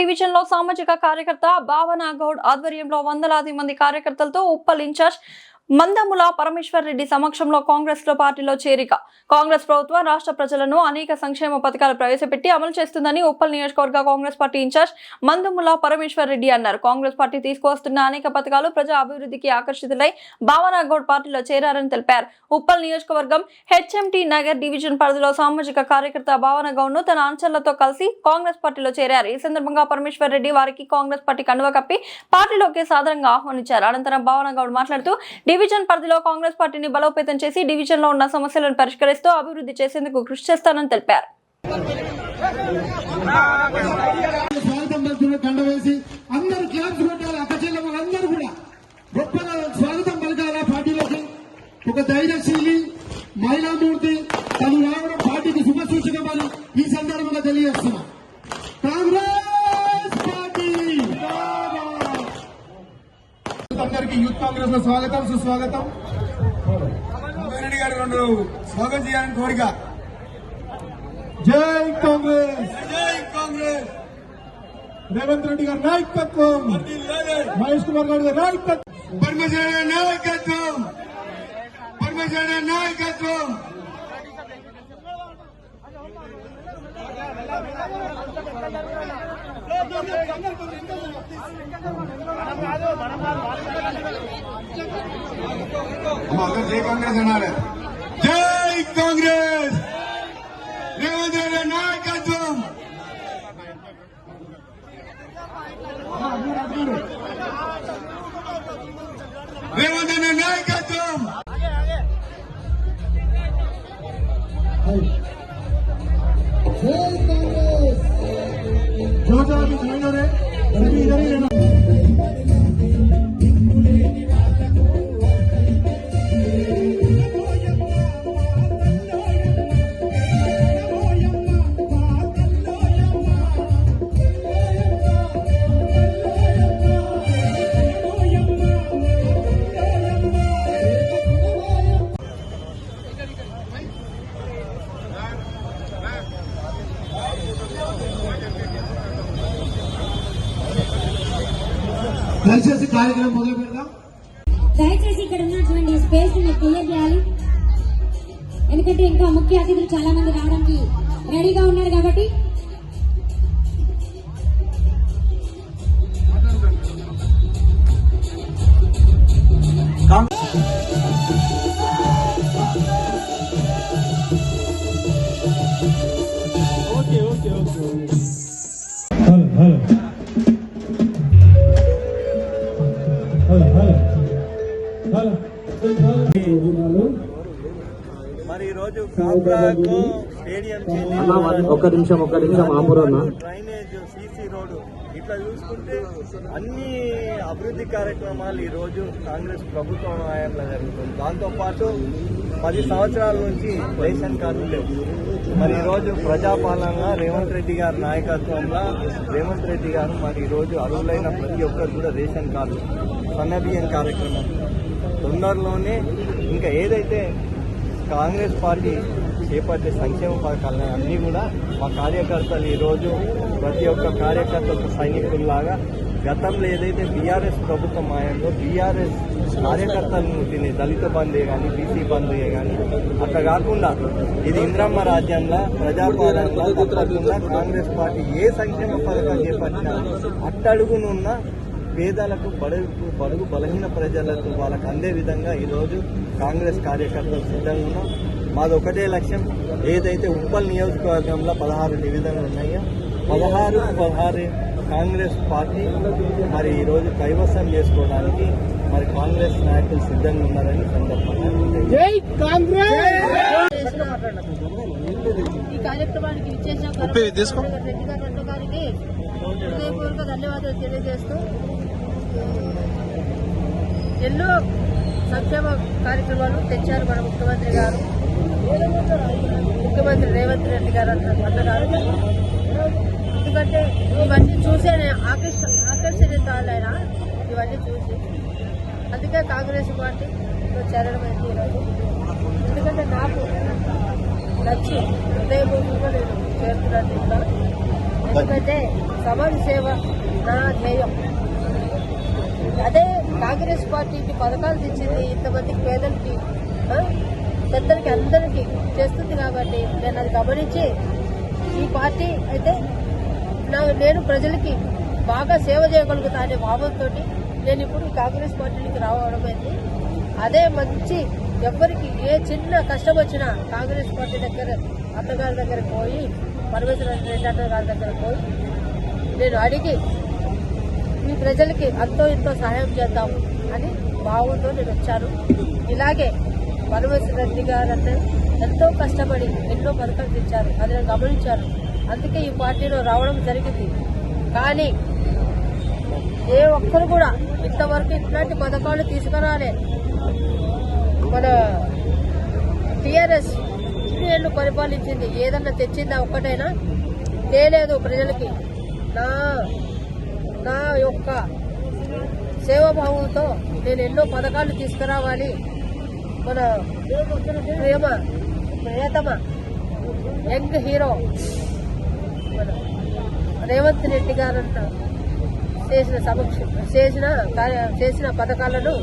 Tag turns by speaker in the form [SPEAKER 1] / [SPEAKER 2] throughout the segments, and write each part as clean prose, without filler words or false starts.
[SPEAKER 1] Division లో సామాజిక కార్యకర్త భావన గౌడ్ ఆధ్వర్యంలో వందలాది మంది కార్యకర్తలతో ఉప్పల్ ఇన్ఛార్జ్ మందముల పరమేశ్వర్ రెడ్డి సమక్షంలో కాంగ్రెస్ పార్టీలో చేరిక. కాంగ్రెస్ ప్రభుత్వం రాష్ట్ర ప్రజలను అనేక సంక్షేమ పథకాలు ప్రవేశపెట్టి అమలు చేస్తుందని ఉప్పల్ నియోజకవర్గ కాంగ్రెస్ పార్టీ ఇన్ఛార్జ్ మందముల పరమేశ్వర్ రెడ్డి అన్నారు. కాంగ్రెస్ పార్టీ తీసుకువస్తున్న అనేక పథకాలు ప్రజా అభివృద్ధికి ఆకర్షితులై భావన గౌడ్ పార్టీలో చేరారని తెలిపారు. ఉప్పల్ నియోజకవర్గం హెచ్ఎంటీ నగర్ డివిజన్ పరిధిలో సామాజిక కార్యకర్త భావన గౌడ్ ను తన అనుచరులతో కలిసి కాంగ్రెస్ పార్టీలో చేరారు. ఈ సందర్భంగా పరమేశ్వర్ రెడ్డి వారికి కాంగ్రెస్ పార్టీ కండువా కప్పి పార్టీలోకి సాదరంగా ఆహ్వానించారు. అనంతరం భావన గౌడ్ మాట్లాడుతూ డివిజన్ పరిధిలో కాంగ్రెస్ పార్టీని బలోపేతం చేసి డివిజన్ లో ఉన్న సమస్యలను పరిష్కరిస్తూ అభివృద్ధి చేసేందుకు కృషి చేస్తానని తెలిపారు.
[SPEAKER 2] ఒక ధైర్యశీలి మహిళామూర్తి తను రావడం పార్టీకి శుభసూచకమని ఈ సందర్భంగా తెలియజేస్తున్నా. కాంగ్రెస్ పార్టీ అందరికీ యూత్ కాంగ్రెస్ లో స్వాగతం సుస్వాగతం. రెడ్డి గారు రెండు స్వాగతం చేయాలని కోరిక. జై కాంగ్రెస్, జై కాంగ్రెస్. రేవంత్ రెడ్డి గారి నాయకత్వం, మహేష్ కుమార్ గౌడ్ గారి నాయకత్వం, పరమేశ్వర నాయకత్వం, పరమేశ్వర నాయకత్వం. జై కాంగ్రెస్ అన్నారు. జై కాంగ్రెస్, రేవంత్ రెడ్డి నాయకత్వం. రేవంత్ రెడ్డి నాయకత్వం. जो जो अभी ज्वाइन हो रहे सभी इधर ही रहना. దయచేసి కార్యక్రమం మొదలు పెడదాం.
[SPEAKER 3] దయచేసి ఇక్కడ ఉన్నటువంటి స్పేస్ ని క్లియర్ చేయాలి. ఎందుకంటే ఇంకా ముఖ్య అతిథులు చాలా మంది రావడానికి రెడీగా ఉన్నారు కాబట్టి
[SPEAKER 4] మరి ఈరోజు కాపురాకు స్టేడియం
[SPEAKER 5] ఒక్క నిమిషం
[SPEAKER 4] డ్రైనేజ్, సీసీ రోడ్డు ఇట్లా చూసుకుంటే అన్ని అభివృద్ధి కార్యక్రమాలు ఈరోజు కాంగ్రెస్ ప్రభుత్వం హయాంలో జరుగుతుంది. దాంతోపాటు 10 సంవత్సరాల నుంచి రేషన్ కార్డులు లేవు. మరి ఈరోజు ప్రజాపాలనగా రేవంత్ రెడ్డి గారి నాయకత్వంలో రేవంత్ రెడ్డి గారు మరి ఈరోజు అర్హులైన ప్రతి ఒక్కరు కూడా రేషన్ కార్డు, సన్నబియ్యం కార్యక్రమం తొందరలోనే ఇంకా ఏదైతే కాంగ్రెస్ పార్టీ చేపట్టే సంక్షేమ పథకాలు అన్నీ కూడా మా కార్యకర్తలు ఈరోజు ప్రతి ఒక్క కార్యకర్తలకు సైనికుల్లాగా గతంలో ఏదైతే బీఆర్ఎస్ ప్రభుత్వం ఆయనలో బీఆర్ఎస్ కార్యకర్తలను తినే దళిత బంధే కానీ బీసీ బంధుయే కానీ అట్లా కాకుండా ఇది ఇంద్రమ్మ రాజ్యంలో ప్రజాపాలనలో తప్పకుండా కాంగ్రెస్ పార్టీ ఏ సంక్షేమ పథకాలు చేపట్టినా అట్టడుగునున్న పేదలకు బడుగు బలహీన ప్రజలకు వాళ్ళకు అందే విధంగా ఈరోజు కాంగ్రెస్ కార్యకర్తలు సిద్ధంగా ఉన్నాం. మాది ఒకటే లక్ష్యం. ఏదైతే ఉప్పల్ నియోజకవర్గంలో 16 డివిజన్లు ఉన్నాయో 16 కాంగ్రెస్ పార్టీ మరి ఈరోజు కైవసం చేసుకోవడానికి మరి కాంగ్రెస్ నాయకులు సిద్ధంగా ఉన్నారని సందర్భంగా
[SPEAKER 6] ఈ కార్యక్రమానికి విచ్చేసిన రెడ్డి గారికి హృదయపూర్వక ధన్యవాదాలు తెలియజేస్తూ ఎన్నో సంక్షేమ కార్యక్రమాలు తెచ్చారు మన ముఖ్యమంత్రి గారు, ముఖ్యమంత్రి రేవంత్ రెడ్డి గారు అన్నగారు. ఎందుకంటే ఇవన్నీ చూసే ఆకర్షితాలైన ఇవన్నీ చూసి అందుకే కాంగ్రెస్ పార్టీలో చేరడం అయింది ఈరోజు. ఎందుకంటే నాకు నచ్చి హృదయపూర్వకంగా నేను చేరుతున్నాను. ఎందుకంటే సమాజ సేవ నా ధ్యేయం. అదే కాంగ్రెస్ పార్టీకి పథకాలు తెచ్చింది ఇంతమందికి పేదలకి పెద్దలకి అందరికీ చేస్తుంది కాబట్టి నేను అది గమనించి ఈ పార్టీ అయితే నేను ప్రజలకి బాగా సేవ చేయగలుగుతా అనే భావంతో నేను ఇప్పుడు ఈ కాంగ్రెస్ పార్టీకి రావడం అయింది. అదే మంచి ఎవరికి ఏ చిన్న కష్టం వచ్చినా కాంగ్రెస్ పార్టీ దగ్గర అత్తగారి దగ్గరకు పోయి పరమేశ్వర రెడ్డి అన్న గారి దగ్గర పోయి నేను అడిగి ఈ ప్రజలకి అంతో ఇంతో సహాయం చేద్దాం అని భావంతో నేను వచ్చాను. ఇలాగే పరమేశ్వర రెడ్డి గారు అంటే ఎంతో కష్టపడి ఎన్నో పథకాలు తెచ్చారు, అది నేను గమనించాను. అందుకే ఈ పార్టీలో రావడం జరిగింది. కానీ ఏ ఒక్కరు కూడా ఇంతవరకు ఇట్లాంటి పథకాలు తీసుకురాలే. మన టీఆర్ఎస్ 3 ఏళ్ళు పరిపాలించింది, ఏదన్నా తెచ్చిందా ఒక్కటైనా లేదు. ప్రజలకి నా యొక్క సేవాభావంతో నేను ఎన్నో పథకాలు తీసుకురావాలి. మన ప్రియతమ యంగ్ హీరో మన రేవంత్ రెడ్డి గారంట చేసిన పథకాలను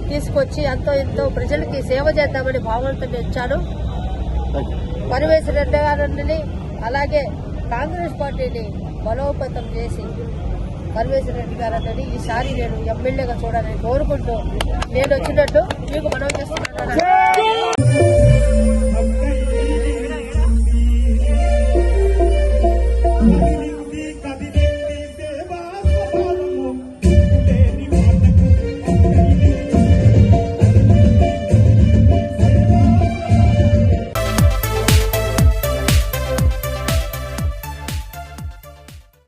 [SPEAKER 6] తీసుకొచ్చి అంతో ఎంతో ప్రజలకి సేవ చేద్దామని భావంతో వచ్చాను. పరమేశ్వర రెడ్డి గారిని అలాగే కాంగ్రెస్ పార్టీని బలోపేతం చేసి పరమేశ్వర రెడ్డి గారిని ఈసారి నేను ఎమ్మెల్యేగా చూడాలని కోరుకుంటూ నేను వచ్చినట్టు మీకు మనవి చేస్తున్నాను.